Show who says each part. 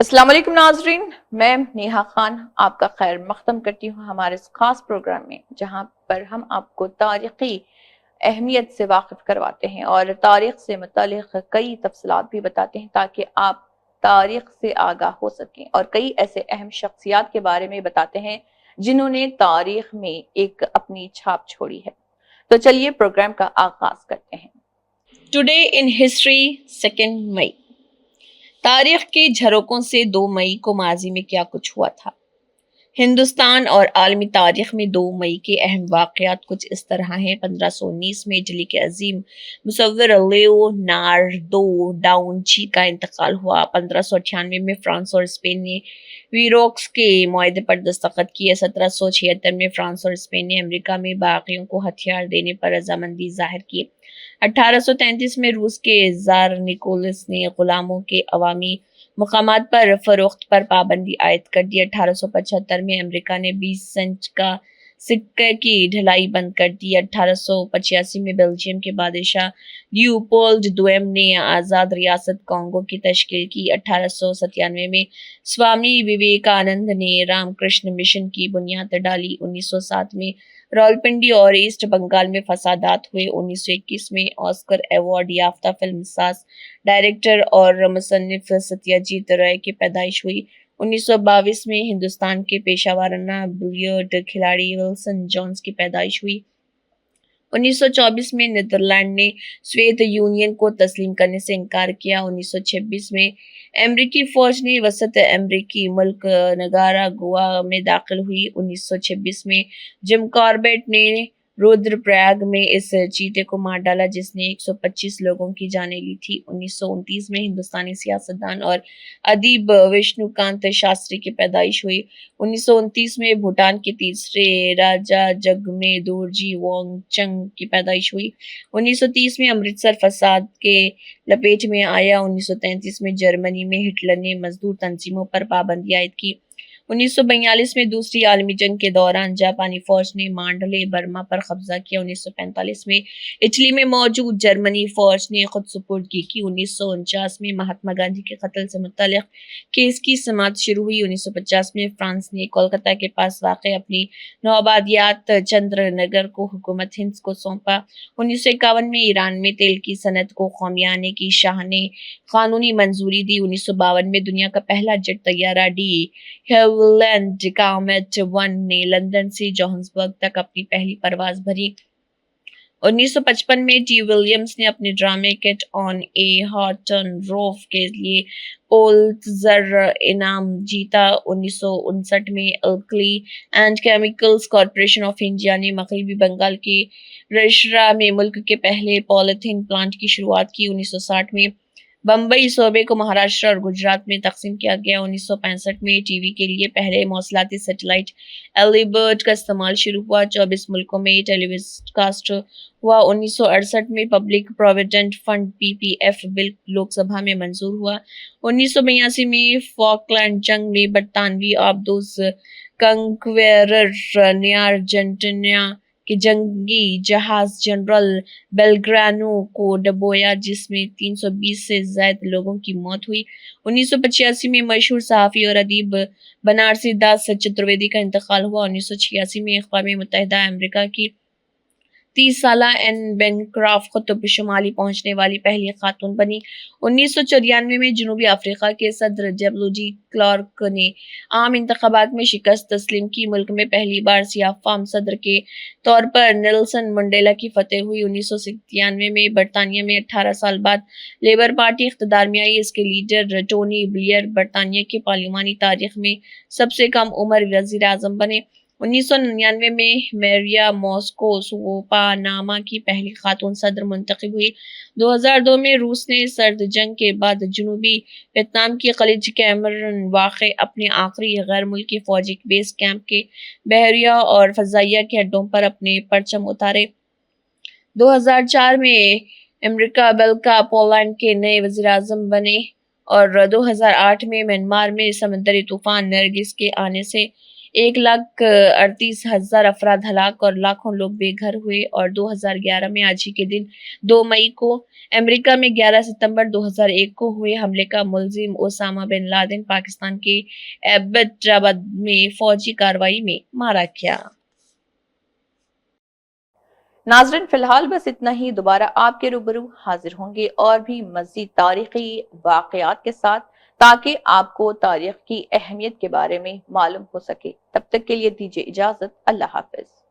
Speaker 1: السلام علیکم ناظرین، میں نیہا خان آپ کا خیر مقدم کرتی ہوں ہمارے اس خاص پروگرام میں، جہاں پر ہم آپ کو تاریخی اہمیت سے واقف کرواتے ہیں اور تاریخ سے متعلق کئی تفصیلات بھی بتاتے ہیں تاکہ آپ تاریخ سے آگاہ ہو سکیں، اور کئی ایسے اہم شخصیات کے بارے میں بتاتے ہیں جنہوں نے تاریخ میں ایک اپنی چھاپ چھوڑی ہے۔ تو چلیے پروگرام کا آغاز کرتے ہیں۔
Speaker 2: ٹوڈے ان ہسٹری 2 مئی۔ تاریخ کے جھروکوں سے 2 مئی کو ماضی میں کیا کچھ ہوا تھا۔ ہندوستان اور عالمی تاریخ میں 2 مئی کے اہم واقعات کچھ اس طرح ہیں۔ 1519 میں اٹلی کے عظیم مصور لیونارڈو ڈاونچی کا انتقال ہوا۔ 1598 میں فرانس اور اسپین نے ویروکس کے معاہدے پر دستخط کیے۔ 1776 میں فرانس اور اسپین نے امریکہ میں باغیوں کو ہتھیار دینے پر رضامندی ظاہر کی۔ 1833 میں روس کے زار نکولس نے غلاموں کے عوامی مقامات پر فروخت پر پابندی عائد کر دی۔ 1875 میں امریکہ نے 20 سینٹ کا سکے کی ڈھلائی بند کر دی۔ 1885 میں بیلجیم کے بادشاہ لیوپولڈ دوئم نے آزاد ریاست کانگو کی تشکیل کی۔ 1897 میں سوامی وویکانند نے رام کرشن مشن کی بنیاد ڈالی۔ 1907 میں راولپنڈی اور ایسٹ بنگال میں فسادات ہوئے۔ 1921 میں آسکر ایوارڈ یافتہ فلم ساز، ڈائریکٹر اور مصنف ستیہ جیت رائے کی پیدائش ہوئی۔ 1922 میں ہندوستان کے پیشہ ورانہ بلیئرڈ کھلاڑی ولسن جونز کی پیدائش ہوئی۔ 1924 میں نیدرلینڈ نے سوویت یونین کو تسلیم کرنے سے انکار کیا۔ 1926 میں امریکی فوج نے وسط امریکی ملک نگاراگوا میں داخل ہوئی۔ 1926 میں جم کاربیٹ نے رودر پریاگ میں اس چیتے کو مار ڈالا جس نے 125 لوگوں کی جانیں لی تھی۔ 1929 میں ہندوستانی سیاستدان اور ادیب وشنو کانت شاستری کی پیدائش ہوئی۔ 1929 میں بھوٹان کے تیسرے راجا جگمے دورجی وانگ چنگ کی پیدائش ہوئی۔ 1930 میں امرتسر فساد کے لپیٹ میں آیا۔ 1933 میں جرمنی میں ہٹلر نے مزدور تنظیموں پر پابندی عائد کی۔ 1942 میں دوسری عالمی جنگ کے دوران جاپانی فوج نے مانڈلے برما پر قبضہ کیا۔ 1945 میں اٹلی میں موجود جرمنی فوج نے خود سپردگی کی۔ 1949 میں مہاتما گاندھی کے قتل سے متعلق کیس کی سماعت شروع ہوئی۔ 1950 میں فرانس نے کولکتہ کے پاس واقع اپنی نوآبادیات چندر نگر کو حکومت ہند کو سونپا۔ 1951 میں ایران میں تیل کی صنعت کو قومیانے کی شاہ نے قانونی منظوری دی۔ 1952 میں دنیا کا پہلا جیٹ طیارہ ڈی ہیولینڈ کامیٹ 1 نے لندن سے جوہانسبرگ تک اپنی پہلی پرواز بھری۔ 1955 میں ٹی ولیمز نے اپنے ڈرامے کیٹ آن اے ہارٹن روف کے لیے پولتزر انعام جیتا۔ 1959 میں الکلی and chemicals corporation of India نے مغربی بنگال کے ریشرا میں ملک کے پہلے پولیتھین پلانٹ کی شروعات کی۔ 1960 میں بمبئی صوبے کو مہاراشٹر اور گجرات میں تقسیم کیا گیا۔ 1965 میں ٹی وی کے لیے پہلے مواصلاتی سیٹلائٹ ایلی برڈ کا استعمال شروع ہوا۔ 24 ملکوں میں ٹیلی ویژن کاسٹ ہوا۔ 1968 میں پبلک پروویڈنٹ فنڈ PPF بل لوک سبھا میں منظور ہوا۔ 1982 میں فاکلینڈ جنگ میں برطانوی آبدوز کنکویرر نے ارجنٹینا کے جنگی جہاز جنرل بیلگرانو کو ڈبویا جس میں 320 سے زائد لوگوں کی موت ہوئی۔ 1985 میں مشہور صحافی اور ادیب بنارسی داس چترویدی کا انتقال ہوا۔ 1986 میں اقوام متحدہ امریکہ کی 30 سالہ این بینکرافٹ قطب شمالی پہنچنے والی پہلی خاتون بنی۔ 1994 میں جنوبی افریقہ کے صدر WG کلارک نے عام انتخابات میں شکست تسلیم کی۔ ملک میں پہلی بار سیاہ فام صدر کے طور پر نیلسن منڈیلا کی فتح ہوئی۔ 1997 میں برطانیہ میں 18 سال بعد لیبر پارٹی اقتدار میں آئی۔ اس کے لیڈر ٹونی بلیئر برطانیہ کی پارلیمانی تاریخ میں سب سے کم عمر وزیر اعظم بنے۔ 1999 میں میریا موسکوسوپاناما کی پہلی خاتون صدر منتخب ہوئی۔ 2002 میں روس نے سرد جنگ کے بعد جنوبی ویتنام کے خلیج کیمرون واقع اپنے آخری غیر ملکی فوجی بیس کیمپ کے بحریہ اور فضائیہ کے اڈوں پر اپنے پرچم اتارے۔ 2004 میں امریکا بیلکا پولینڈ کے نئے وزیر اعظم بنے اور 2008 میں میانمار میں سمندری طوفان نرگس کے آنے سے 1,38,000 افراد ہلاک اور لاکھوں لوگ بے گھر ہوئے، اور 2011 میں آج ہی کے دن 2 مئی کو امریکہ میں 11 ستمبر 2001 کو ہوئے حملے کا ملزم اسامہ بن لادن پاکستان کے ایبٹ آباد میں فوجی کارروائی میں مارا گیا۔
Speaker 1: ناظرین فی الحال بس اتنا ہی، دوبارہ آپ کے روبرو حاضر ہوں گے اور بھی مزید تاریخی واقعات کے ساتھ، تاکہ آپ کو تاریخ کی اہمیت کے بارے میں معلوم ہو سکے۔ تب تک کے لیے دیجیے اجازت، اللہ حافظ۔